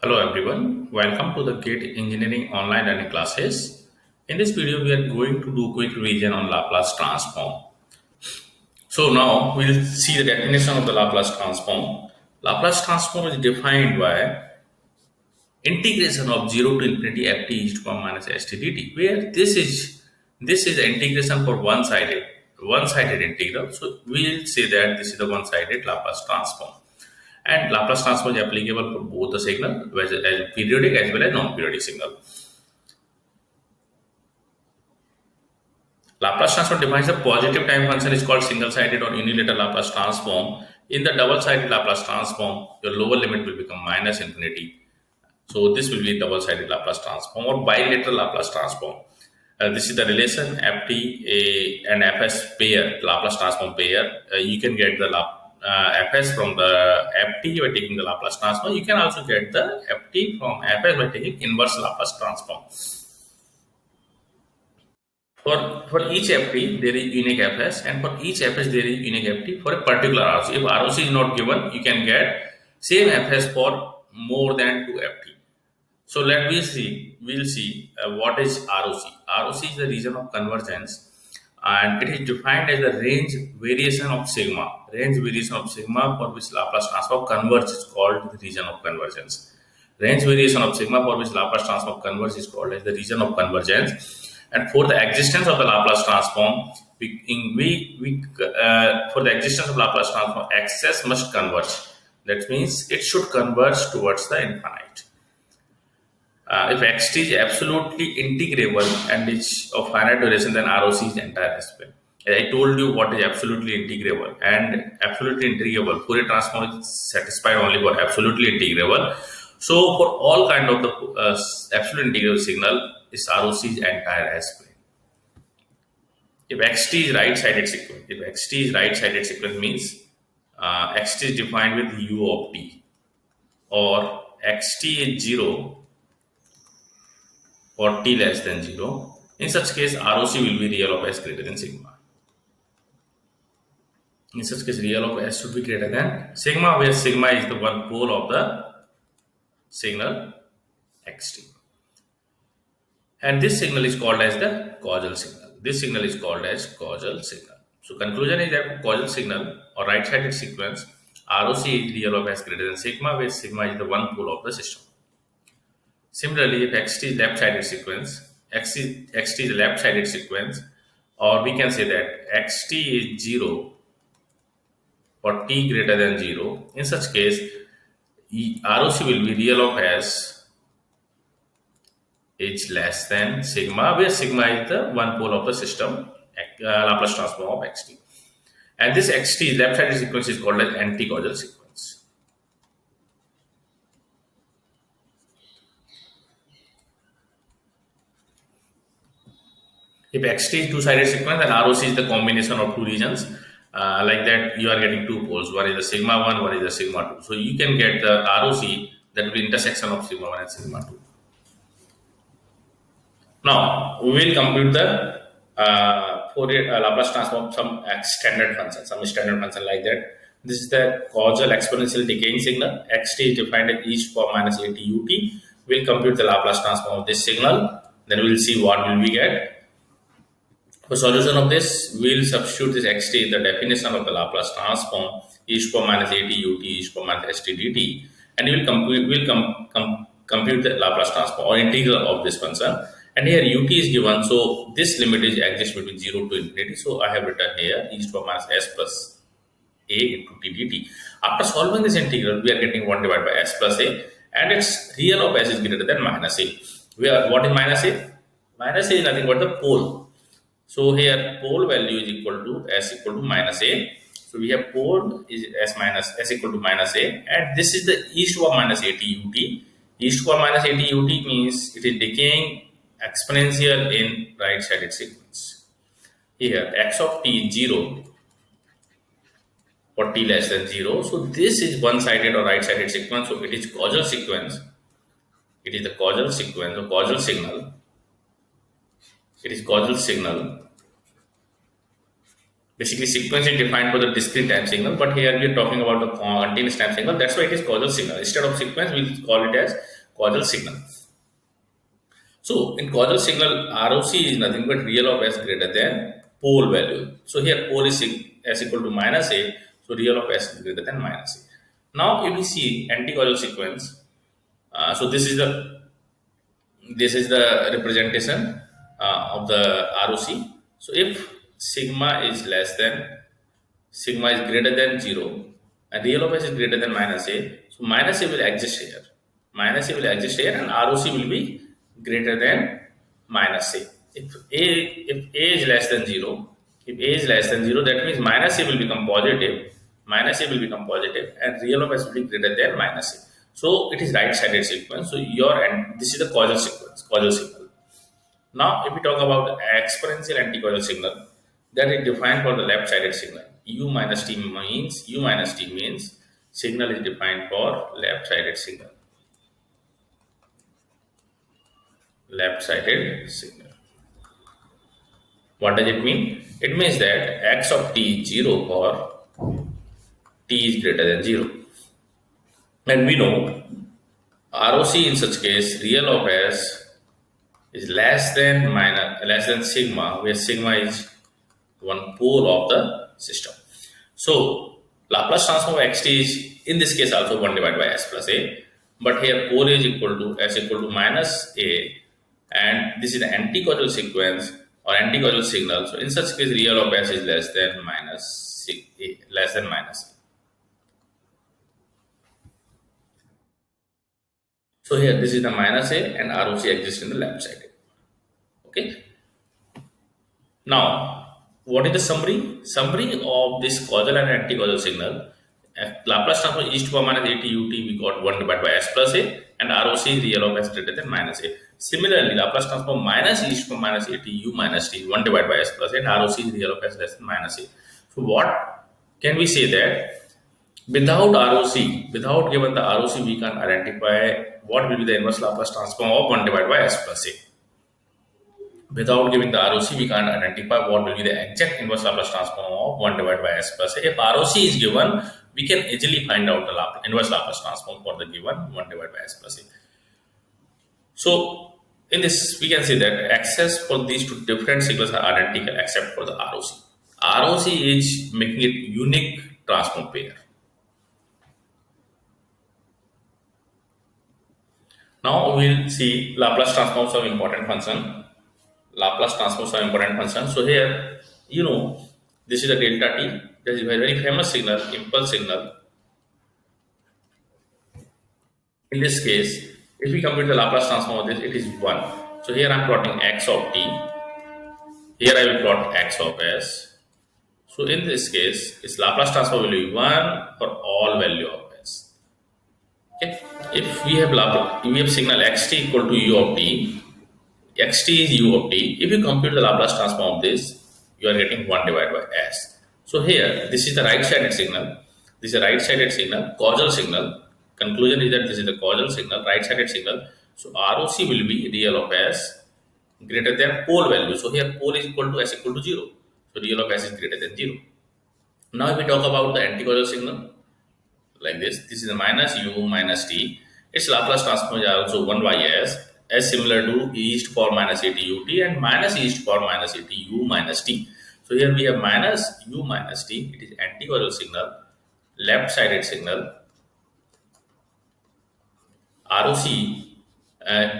Hello everyone, welcome to the GATE Engineering Online Learning Classes. In this video, we are going to do quick revision on Laplace transform. So now we'll see the definition of the Laplace transform. Laplace transform is defined by integration of 0 to infinity ft e to the power minus st dt, where this is the integration for one-sided integral. So we'll say that this is the one-sided Laplace transform. And Laplace transform is applicable for both the signal, as periodic as well as non-periodic signal. Laplace transform defines the positive time function is called single-sided or unilateral Laplace transform. In the double-sided Laplace transform, your lower limit will become minus infinity. So this will be double-sided Laplace transform or bilateral Laplace transform. This is the relation ft and fs pair, Laplace transform pair. You can get the fs from the ft by taking the Laplace transform. You can also get the ft from fs by taking inverse Laplace transform. For each ft, there is unique fs, and for each fs, there is unique ft for a particular ROC. If ROC is not given, you can get same fs for more than 2 ft. So we'll see what is ROC. ROC is the region of convergence, and it is defined as the range variation of sigma. Range variation of sigma for which Laplace transform converges is called the region of convergence. Range variation of sigma for which Laplace transform converges is called as the region of convergence. And for the existence of the Laplace transform, for the existence of Laplace transform, axis must converge. That means it should converge towards the infinite. If xt is absolutely integrable and is of finite duration, then ROC is entire space. I told you what is absolutely integrable, and absolutely integrable Fourier transform is satisfied only for absolutely integrable. So for all kind of the absolute integral signal, is ROC is entire S plane. If xt is right-sided sequence, means xt is defined with u of t, or xt is 0 or t less than 0. In such case, ROC will be real of s greater than sigma. In such case, real of s should be greater than sigma, where sigma is the one pole of the signal xt. And this signal is called as the causal signal. This signal is called as causal signal. So conclusion is that causal signal or right-sided sequence, ROC is real of s greater than sigma, where sigma is the one pole of the system. Similarly, if xt is left-sided sequence, xt is a left-sided sequence, or we can say that xt is 0 for t greater than 0. In such case, ROC will be real of s is less than sigma, where sigma is the one pole of the system, Laplace transform of xt. And this xt left-sided sequence is called as anti-causal sequence. If xt is two-sided sequence, then ROC is the combination of two regions. Like that, you are getting two poles. One is the sigma 1, one is the sigma 2. So you can get the ROC that will be intersection of sigma 1 and sigma 2. Now, we will compute the Fourier Laplace transform some standard function like that. This is the causal exponential decaying signal. Xt is defined as e to the power minus at ut. We will compute the Laplace transform of this signal. Then we will see what will we get. For solution of this, we will substitute this xt in the definition of the Laplace transform e to the power minus at ut e to the power minus st dt, and we will compute the Laplace transform or integral of this function. And here ut is given, so this limit is exists between 0 to infinity. So I have written here e to the power minus s plus a into t dt. After solving this integral, we are getting 1 divided by s plus a, and its real of s is greater than minus a. What is minus a? Minus a is nothing but the pole. So here pole value is equal to s equal to minus a. So we have pole is s equal to minus a, and this is the e to the power minus at ut. E to the power minus at ut means it is decaying exponential in right-sided sequence. Here x of t is 0 for t less than 0. So this is one-sided or right-sided sequence. So it is causal sequence. It is the causal sequence or causal signal. It is causal signal. Basically, sequence is defined for the discrete time signal, but here we are talking about the continuous time signal. That's why it is causal signal. Instead of sequence, we'll call it as causal signal. So in causal signal, ROC is nothing but real of s greater than pole value. So here pole is s equal to minus a, so real of s is greater than minus a. Now if we see anti-causal sequence, so this is the representation of the ROC. So if sigma is greater than 0 and real of s is greater than minus a, so minus a will exist here. Minus a will exist here and ROC will be greater than minus a. If a is less than 0, that means minus a will become positive. Minus a will become positive and real of s will be greater than minus a. So it is right-sided sequence. So this is the causal sequence, causal signal. Now, if we talk about the exponential anti-causal signal, that is defined for the left-sided signal. U minus t means signal is defined for left-sided signal. Left-sided signal. What does it mean? It means that x of t is 0 for t is greater than 0. And we know ROC in such case, real of s is less than sigma, where sigma is one pole of the system. So Laplace transform of xt is in this case also 1 divided by s plus a, but here pole is equal to minus a, and this is the anti-causal sequence or anti-causal signal. So in such case, real of s is less than minus a. So here this is the minus a and ROC exists in the left side. Okay. Now, what is the summary? Summary of this causal and anti-causal signal. Laplace transform e to the power minus at ut, we got 1 divided by s plus a, and ROC is real of s greater than minus a. Similarly, Laplace transform minus e to the power minus at u minus t, 1 divided by s plus a, and ROC is real of s less than minus a. So what can we say that without ROC, without given the ROC, we can identify what will be the inverse Laplace transform of 1 divided by s plus a. Without giving the ROC, we can't identify what will be the exact inverse Laplace transform of 1 divided by s plus a. If ROC is given, we can easily find out the inverse Laplace transform for the given 1 divided by s plus a. So in this, we can say that access for these two different signals are identical except for the ROC. ROC is making it unique transform pair. Now we'll see Laplace transforms of important function. Laplace transforms are important function. So here, this is the delta t. That is a very famous signal, impulse signal. In this case, if we compute the Laplace transform of this, it is 1. So here I am plotting x of t. Here I will plot x of s. So in this case, its Laplace transform will be 1 for all value of s. Okay. If we have signal xt equal to u of t, xt is u of t. If you compute the Laplace transform of this, you are getting 1 divided by s. So here, this is the right-sided signal. This is a right-sided signal, causal signal. Conclusion is that this is the causal signal, right-sided signal. So ROC will be real of s greater than pole value. So here pole is equal to s equal to 0. So real of s is greater than 0. Now if we talk about the anti-causal signal, like this is the minus u minus t. Its Laplace transform is also 1 by s, as similar to e to the power minus at ut and minus e to the power minus at u minus t. So here we have minus u minus t. It is anti-causal signal, left-sided signal. ROC,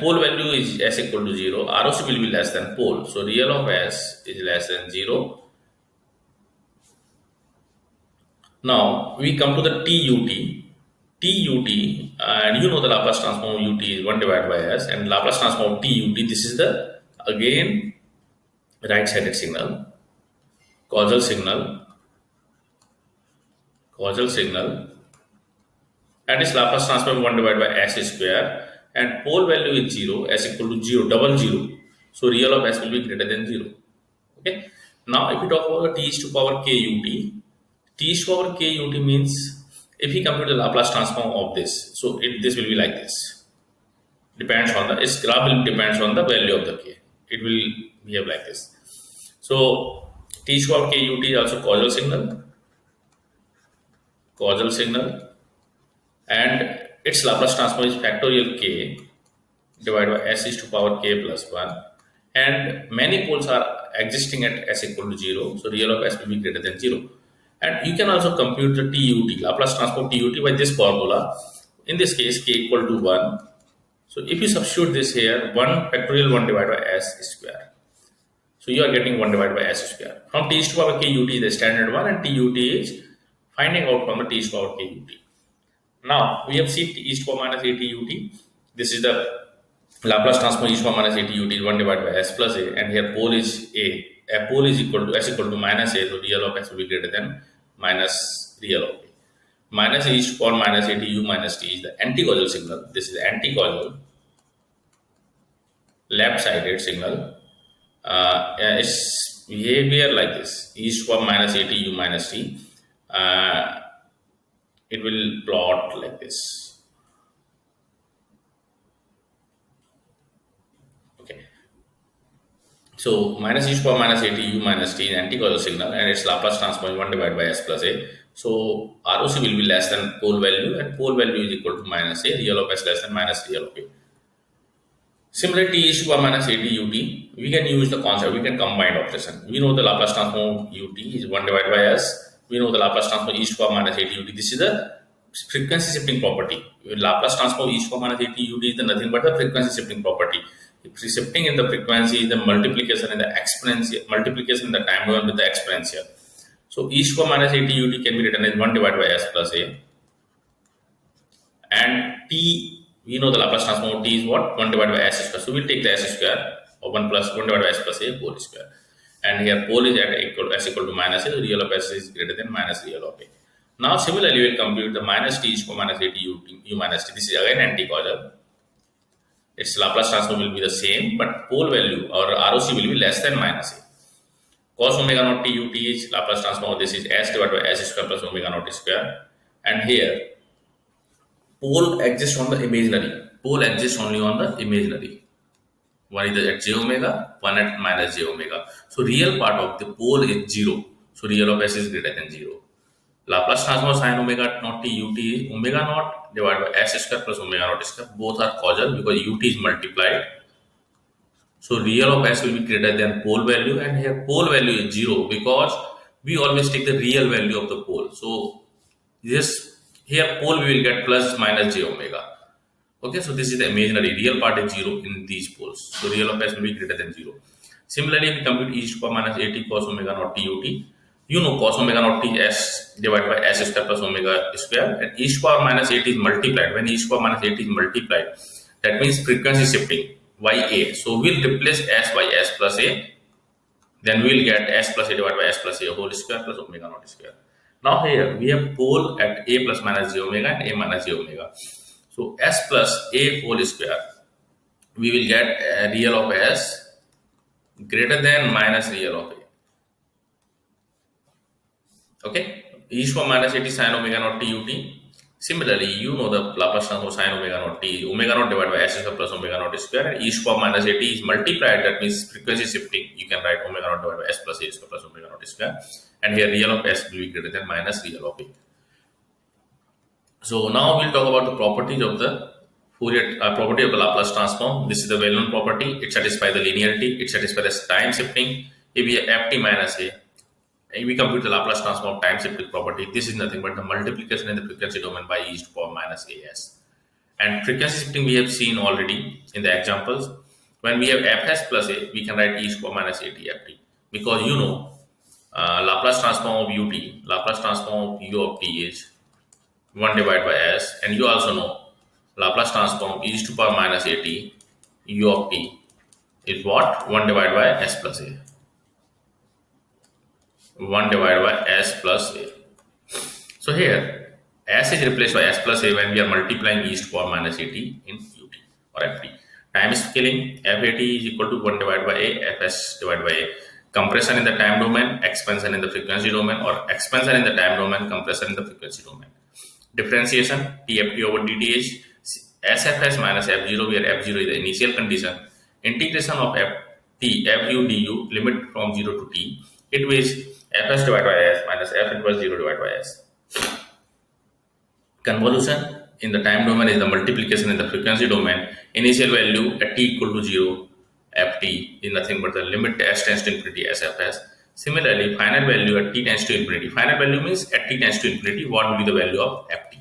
pole value is s equal to 0. ROC will be less than pole. So real of s is less than 0. Now we come to the TUT. TUT, and you know the Laplace transform of ut is 1 divided by s, and Laplace transform of TUT, this is the again right-sided signal, causal signal, and its Laplace transform 1 divided by s square, and pole value is 0, s equal to 0, double 0. So real of s will be greater than 0. Okay. Now if we talk about t to the power kut, t to the power kut means if we compute the Laplace transform of this, so this will be like this. Depends on its graph will depends on the value of the k. It will behave like this. So t to the power kut is also causal signal, and its Laplace transform is factorial k. divided by s is to power k plus 1, and many poles are existing at s equal to 0, so real of s will be greater than 0. And you can also compute the TUT, Laplace transform TUT, by this formula. In this case, k equal to 1. So if you substitute this here, 1 factorial 1 divided by s square. So you are getting 1 divided by s square. From t is to power k ut is the standard one, and TUT is finding out from the t is to power k ut. Now we have seen t is to power minus a TUT. This is the Laplace transform e to power minus a TUT is 1 divided by s plus a, and here pole is a. A pole is equal to s equal to minus a, so real of s will be greater than minus real of a. Minus a is to power minus a tu minus t is the anti-causal signal. This is the anti-causal left-sided signal. Its behavior like this: e is to power minus a tu minus t. It will plot like this. Okay. So minus e to power minus a tu minus t is anti-causal signal, and its Laplace transform is 1 divided by s plus a. So ROC will be less than pole value, and pole value is equal to minus a, real of s less than minus real of a. Similarly, t is to power minus a t ut, we can use the concept, we can combine operation. We know the Laplace transform ut is 1 divided by s. We know the Laplace transform e to power minus a t ut. This is the frequency shifting property. Laplace transform e to power minus a t ut is nothing but the frequency shifting property. Shifting in the frequency is the multiplication in the exponential, multiplication in the time domain with the exponential. So e to power minus a t ut can be written as 1 divided by s plus a, and t, we know the Laplace transform of t is what? 1 divided by s square. So we'll take the s square, or 1 divided by s plus a whole square. And here pole is at s equal to minus a, so real of s is greater than minus real of a. Now similarly, we'll compute the minus t is to power minus a t u minus t. This is again anti-causal. Its Laplace transform will be the same, but pole value or ROC will be less than minus a. Cos omega naught t ut is Laplace transform of this is s divided by s square plus omega naught square. And here pole exists on the imaginary. Pole exists only on the imaginary. One is at j omega, one at minus j omega. So real part of the pole is 0. So real of s is greater than 0. Laplace transform sin omega naught t ut is omega naught divided by s square plus omega naught square. Both are causal because ut is multiplied. So real of s will be greater than pole value, and here pole value is 0 because we always take the real value of the pole. So this here pole we will get plus minus j omega. Okay, so this is the imaginary. Real part is 0 in these poles. So real of s will be greater than 0. Similarly, we compute e to power minus a t cos omega naught t ut. You know cos omega naught t s divided by s square plus omega square, and e to power minus a t is multiplied. When e to power minus a t is multiplied, that means frequency shifting by a. So we'll replace s by s plus a, then we'll get s plus a divided by s plus a whole square plus omega naught square. Now here we have pole at a plus minus j omega and a minus j omega. So s plus a whole square, we will get real of s greater than minus real of a. Okay, e to power minus a t sin omega naught t ut. Similarly, you know the Laplace transform sin omega naught t, omega naught divided by s square plus omega naught square, and e to power minus a t is multiplied. That means frequency shifting. You can write omega naught divided by s plus a square plus omega naught square, and here real of s will be greater than minus real of a. So now we'll talk about the properties of the Fourier property of the Laplace transform. This is the well-known property. It satisfies the linearity. It satisfies the time shifting. If we have ft minus a, we compute the Laplace transform time shifting property. This is nothing but the multiplication in the frequency domain by e to power minus as. And frequency shifting we have seen already in the examples. When we have fs plus a, we can write e to power minus at ft, because you know Laplace transform of ut, Laplace transform of u of t is 1 divided by s, and you also know Laplace transform e to power minus at u of t is what? 1 divided by s plus a. 1 divided by s plus a. So here s is replaced by s plus a when we are multiplying e to power minus at in ut or ft. Time scaling, fat is equal to 1 divided by a, fs divided by a. Compression in the time domain, expansion in the frequency domain, or expansion in the time domain, compression in the frequency domain. Differentiation, tft over dth, sfs minus f0, where f0 is the initial condition. Integration of ft, fu du, limit from 0 to t. It is fs divided by s minus f inverse 0 divided by s. Convolution, in the time domain is the multiplication in the frequency domain. Initial value at t equal to 0, ft is nothing but the limit s tends to infinity sfs. Similarly, final value at t tends to infinity. Final value means at t tends to infinity, what will be the value of ft?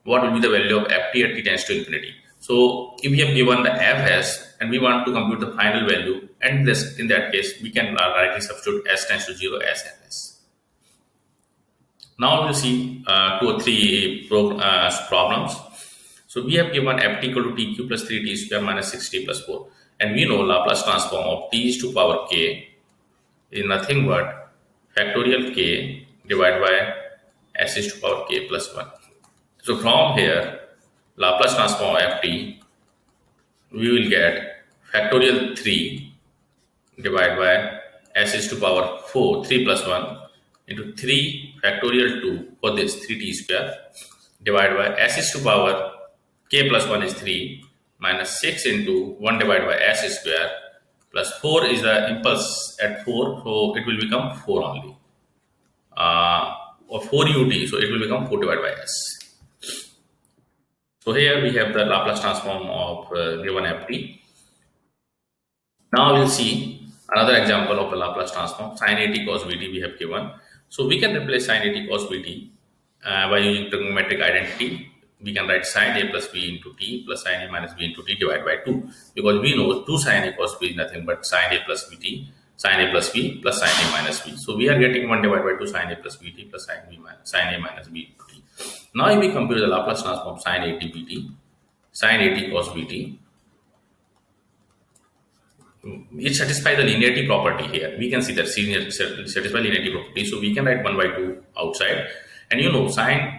What will be the value of ft at t tends to infinity? So if we have given the fs and we want to compute the final value, and this in that case we can directly substitute s tends to 0 as fs. Now we'll see 2 or 3 problems. So we have given ft equal to tq plus 3t square minus 6t plus 4. And we know Laplace transform of t is to power k is nothing but factorial k divided by s is to power k plus 1. So from here, Laplace transform of ft, we will get factorial 3 divided by s is to power 4, 3 plus 1 into 3 factorial 2 for this 3t square divided by s is to power k plus 1 is 3 minus 6 into 1 divided by s square plus 4 is the impulse at 4, so it will become 4 only. Or 4 ut, so it will become 4 divided by s. So here we have the Laplace transform of given ft. Now we'll see another example of the Laplace transform. Sin 80 cos vt we have given. So we can replace sin 80 cos vt by using trigonometric identity. We can write sin a plus b into t plus sin a minus b into t divided by 2, because we know 2 sin a cos b is nothing but sin a plus vt, sin a plus b plus sin a minus b. So we are getting 1 divided by 2 sin a plus vt plus sin a minus b into t. Now if we compute the Laplace transform of sin 80 vt, sin 80 cos vt, it satisfies the linearity property here. We can see that satisfy linearity property. So we can write 1 by 2 outside. And you know, sin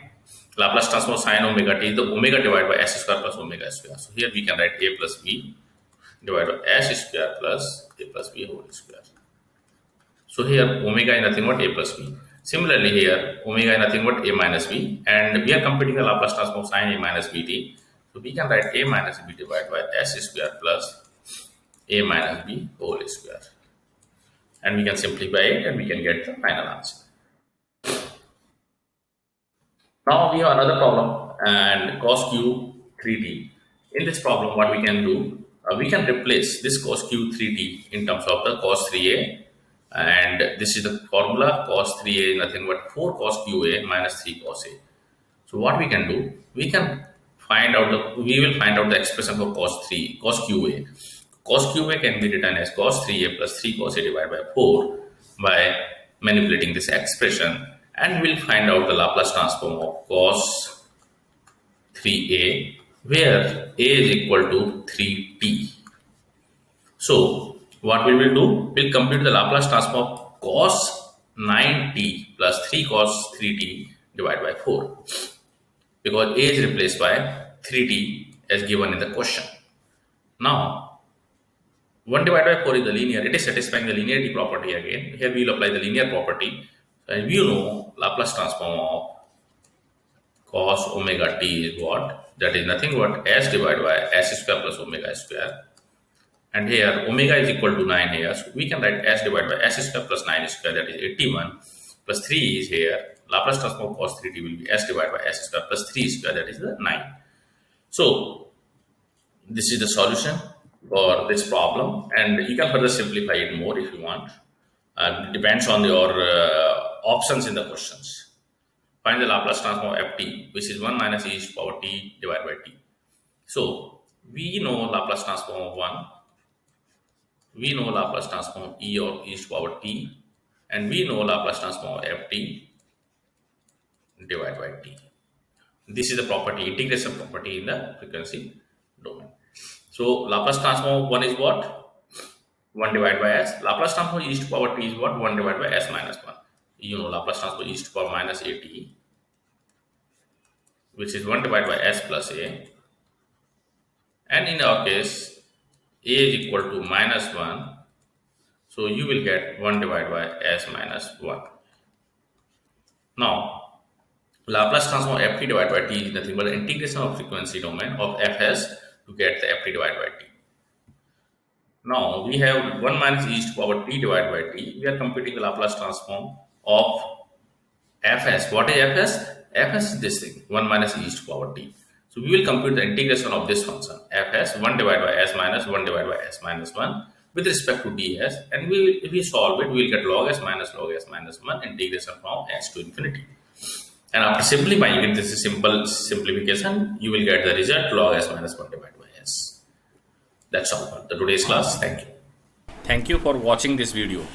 Laplace transform sin omega t is the omega divided by s square plus omega square. So here we can write a plus b divided by s square plus a plus b whole square. So here omega is nothing but a plus b. Similarly here omega is nothing but a minus b, and we are computing the Laplace transform sin a minus bt. So we can write a minus b divided by s square plus a minus b whole square, and we can simplify it and we can get the final answer. Now we have another problem, and cos q 3t. In this problem, what we can do, we can replace this cos q 3t in terms of the cos 3a, and this is the formula. Cos 3a is nothing but 4 cos qa minus 3 cos a. So what we can do, we will find out the expression for cos qa. Cos qa can be written as cos 3a plus 3 cos a divided by 4 by manipulating this expression, and we'll find out the Laplace transform of cos 3a, where a is equal to 3t. So what we will do, we'll compute the Laplace transform of cos 9t plus 3 cos 3t divided by 4, because a is replaced by 3t as given in the question. Now 1 divided by 4 is the linear. It is satisfying the linearity property again. Here we will apply the linear property. And you know Laplace transform of cos omega t is what? That is nothing but s divided by s square plus omega square. And here omega is equal to 9 here. So we can write s divided by s square plus 9 square, that is 81, plus 3 is here. Laplace transform of cos 3t will be s divided by s square plus 3 square, that is the 9. So this is the solution for this problem, and you can further simplify it more if you want. It depends on your options in the questions. Find the Laplace transform of ft, which is 1 minus e to the power t divided by t. So we know Laplace transform of 1, we know Laplace transform of e of e to the power t, and we know Laplace transform of ft divided by t. This is the property, integration property in the frequency domain. So Laplace transform of 1 is what? 1 divided by s. Laplace transform of e to the power t is what? 1 divided by s minus 1. You know Laplace transform e to the power minus at, which is 1 divided by s plus a. And in our case, a is equal to minus 1. So you will get 1 divided by s minus 1. Now, Laplace transform of ft divided by t is nothing but the integration of frequency domain of fs to get the ft divided by t. Now we have 1 minus e to the power t divided by t. We are computing the Laplace transform of fs. What is fs? Fs is this thing, 1 minus e to power t. So we will compute the integration of this function Fs 1 divided by s minus 1 divided by s minus 1 with respect to ds, and if we solve it, we will get log s minus 1 integration from s to infinity. And after simplifying it, this is simple simplification, you will get the result log s minus 1 divided by s. That's all for the today's class. Thank you. Thank you for watching this video.